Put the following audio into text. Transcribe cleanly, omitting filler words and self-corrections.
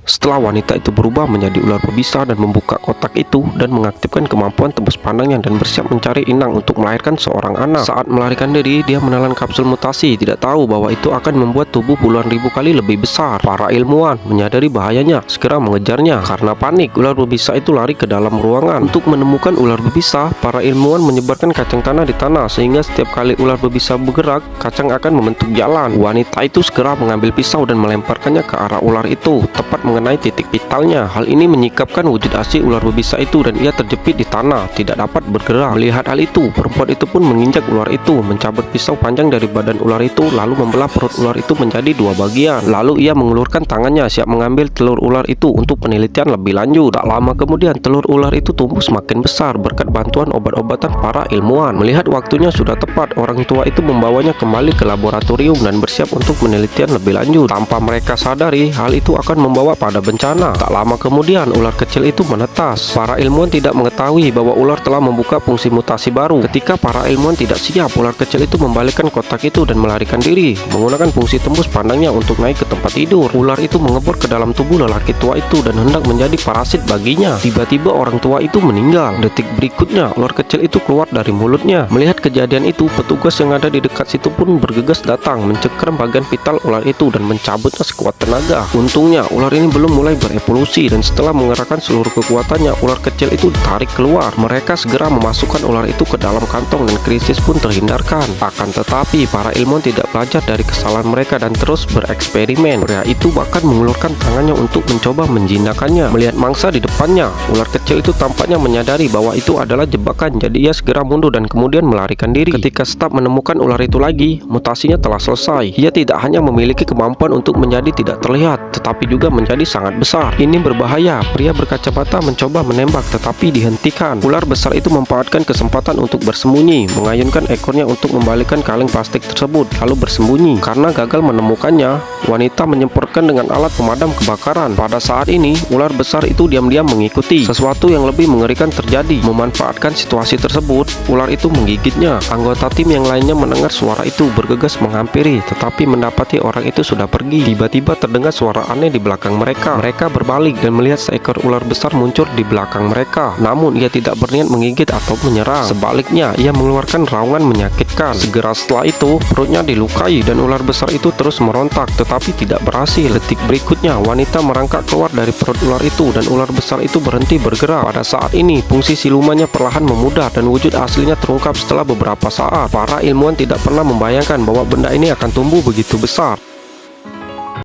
Setelah wanita itu berubah menjadi ular berbisa dan membuka kotak itu dan mengaktifkan kemampuan tembus pandangnya dan bersiap mencari inang untuk melahirkan seorang anak. Saat melarikan diri, dia menelan kapsul mutasi, tidak tahu bahwa itu akan membuat tubuh puluhan ribu kali lebih besar. Para ilmuwan menyadari bahayanya, segera mengejarnya. Karena panik, ular berbisa itu lari ke dalam ruangan. Untuk menemukan ular berbisa, para ilmuwan menyebarkan kacang tanah di tanah sehingga setiap kali ular berbisa bergerak, kacang akan membentuk jalan. Wanita itu segera mengambil pisau dan melemparkannya ke arah ular itu, tepat mengenai titik vitalnya. Hal ini menyingkapkan wujud asli ular berbisa itu dan ia terjepit di tanah, tidak dapat bergerak. Melihat hal itu, perempuan itu pun menginjak ular itu, mencabut pisau panjang dari badan ular itu, lalu membelah perut ular itu menjadi dua bagian. Lalu ia mengulurkan tangannya siap mengambil telur ular itu untuk penelitian lebih lanjut. Tak lama kemudian, telur ular itu tumbuh semakin besar berkat bantuan obat-obatan para ilmuwan. Melihat waktunya sudah tepat, orang tua itu membawanya kembali ke laboratorium dan bersiap untuk penelitian lebih lanjut. Tanpa mereka sadari, hal itu akan membawa pada bencana. Tak lama kemudian, ular kecil itu menetas. Para ilmuwan tidak mengetahui bahwa ular telah membuka fungsi mutasi baru. Ketika para ilmuwan tidak siap, ular kecil itu membalikkan kotak itu dan melarikan diri, menggunakan fungsi tembus pandangnya untuk naik ke tempat tidur. Ular itu mengebor ke dalam tubuh lelaki tua itu dan hendak menjadi parasit baginya. Tiba-tiba orang tua itu meninggal. Detik berikutnya, ular kecil itu keluar dari mulutnya. Melihat kejadian itu, petugas yang ada di dekat situ pun bergegas datang, mencengkeram bagian vital ular itu dan mencabutnya sekuat tenaga. Untungnya, ular ini belum mulai berevolusi dan setelah mengerahkan seluruh kekuatannya, ular kecil itu ditarik keluar. Mereka segera memasukkan ular itu ke dalam kantong dan krisis pun terhindarkan. Akan tetapi, para ilmuwan tidak belajar dari kesalahan mereka dan terus bereksperimen. Pria itu bahkan mengulurkan tangannya untuk mencoba menjinakkannya. Melihat mangsa di depannya, ular kecil itu tampaknya menyadari bahwa itu adalah jebakan, jadi ia segera mundur dan kemudian melarikan diri. Ketika staf menemukan ular itu lagi, mutasinya telah selesai. Ia tidak hanya memiliki kemampuan untuk menjadi tidak terlihat, tetapi juga menjadi sangat besar. Ini berbahaya. Pria berkacamata mencoba menembak tetapi dihentikan. Ular besar itu memanfaatkan kesempatan untuk bersembunyi, mengayunkan ekornya untuk membalikkan kaleng plastik tersebut lalu bersembunyi. Karena gagal menemukannya, wanita menyemprotkan dengan alat pemadam kebakaran. Pada saat ini, ular besar itu diam-diam mengikuti. Sesuatu yang lebih mengerikan terjadi. Memanfaatkan situasi tersebut, ular itu menggigitnya. Anggota tim yang lainnya mendengar suara itu, bergegas menghampiri, tetapi mendapati orang itu sudah pergi. Tiba-tiba terdengar suara aneh di belakang mereka. Mereka berbalik dan melihat seekor ular besar muncul di belakang mereka. Namun ia tidak berniat menggigit atau menyerang. Sebaliknya, ia mengeluarkan raungan menyakitkan. Segera setelah itu, perutnya dilukai dan ular besar itu terus merontak, tetapi tidak berhasil. Detik berikutnya, wanita merangkak keluar dari perut ular itu dan ular besar itu berhenti bergerak. Pada saat ini, fungsi silumannya perlahan memudar dan wujud aslinya terungkap setelah beberapa saat. Para ilmuwan tidak pernah membayangkan bahwa benda ini akan tumbuh begitu besar.